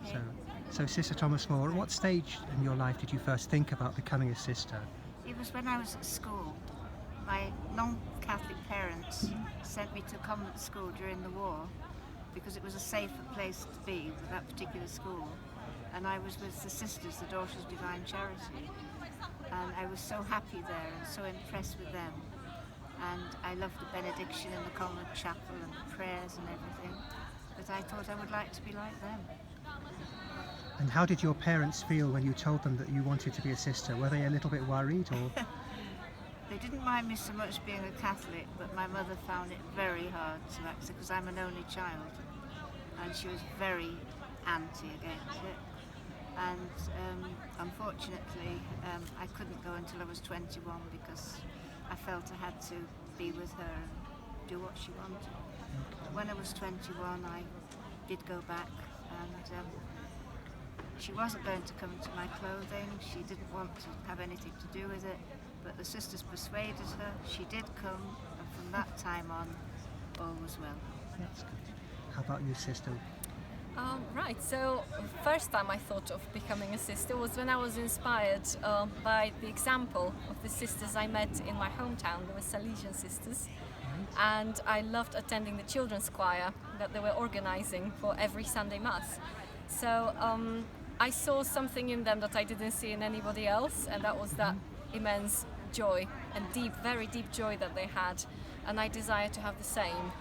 Okay. So Sister Thomas More, at what stage in your life did you first think about becoming a sister? It was when I was at school. My non-Catholic parents sent me to convent school during the war because it was a safer place to be with that particular school. And I was with the sisters, the Daughters of Divine Charity. And I was so happy there and so impressed with them. And I loved the benediction in the convent chapel and the prayers and everything. But I thought I would like to be like them. And how did your parents feel when you told them that you wanted to be a sister? Were they a little bit worried, or? They didn't mind me so much being a Catholic, but my mother found it very hard to accept because I'm an only child, and she was very anti against it. And unfortunately, I couldn't go until I was 21 because I felt I had to be with her and do what she wanted. But when I was 21, I did go back, and she wasn't going to come to my clothing. She didn't want to have anything to do with it, but the sisters persuaded her. She did come, and from that time on, all was well. That's good. How about you, sister? Right, so first time I thought of becoming a sister was when I was inspired by the example of the sisters I met in my hometown. They were Salesian sisters, and I loved attending the children's choir that they were organizing for every Sunday Mass. So I saw something in them that I didn't see in anybody else, and that was that immense joy and deep, very deep joy that they had, and I desired to have the same.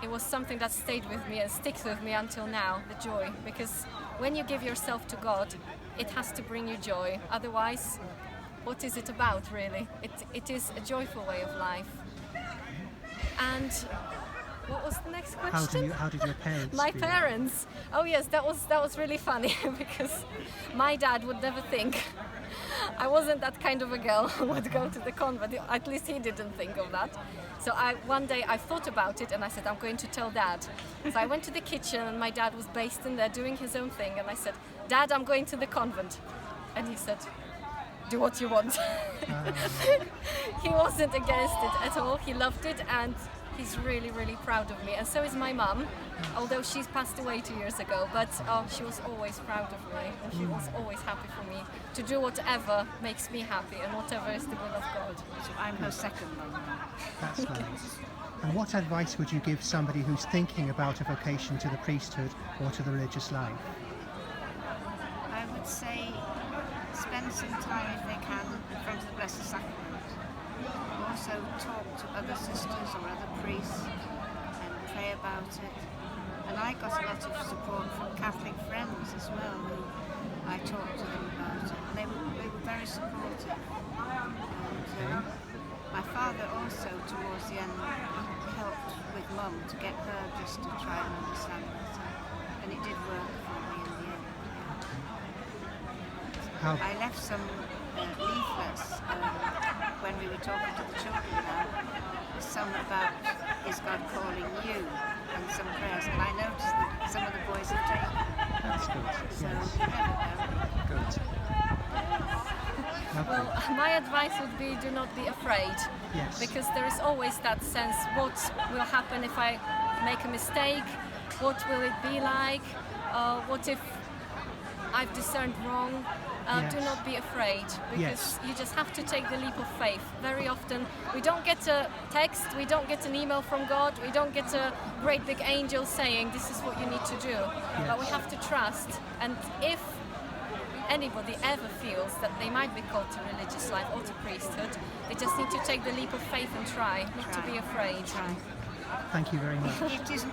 It was something that stayed with me and sticks with me until now, the joy, because when you give yourself to God, it has to bring you joy. Otherwise, what is it about, really? It is a joyful way of life. And what was the next question? How did your parents My feel? parents. Oh yes, that was really funny because my dad would never think I wasn't that kind of a girl who would go to the convent. At least he didn't think of that. So one day I thought about it and I said, I'm going to tell Dad. So I went to the kitchen and my dad was based in there doing his own thing, and I said, Dad, I'm going to the convent. And he said, do what you want. He wasn't against it at all. He loved it, and he's really, really proud of me. And so is my mum, although she's passed away 2 years ago, but she was always proud of me, and she was always happy for me to do whatever makes me happy and whatever is the will of God. So I'm her second mum. That's nice. And what advice would you give somebody who's thinking about a vocation to the priesthood or to the religious life? I would say spend some time, if they can, in front of the Blessed Sacrament. Also talk to other sisters or other priests and pray about it. And I got a lot of support from Catholic friends as well, who I talked to them about it. And they were very supportive. And my father also, towards the end, helped with Mum to get her just to try and understand better. And it did work for me in the end. I left some leaflets when we were talking to the children now. There's some about Is God Calling You, and some prayers, and I noticed that some of the boys have taken them. That's good. So Yes. you never know. Good. Well, my advice would be do not be afraid. Yes. Because there is always that sense, what will happen if I make a mistake? What will it be like? What if I've discerned wrong? Yes. Do not be afraid, because Yes. you just have to take the leap of faith. Very often we don't get a text, we don't get an email from God, we don't get a great big angel saying this is what you need to do. But we have to trust, and if anybody ever feels that they might be called to religious life or to priesthood, they just need to take the leap of faith and try, not to be afraid. Try. Thank you very much. It isn't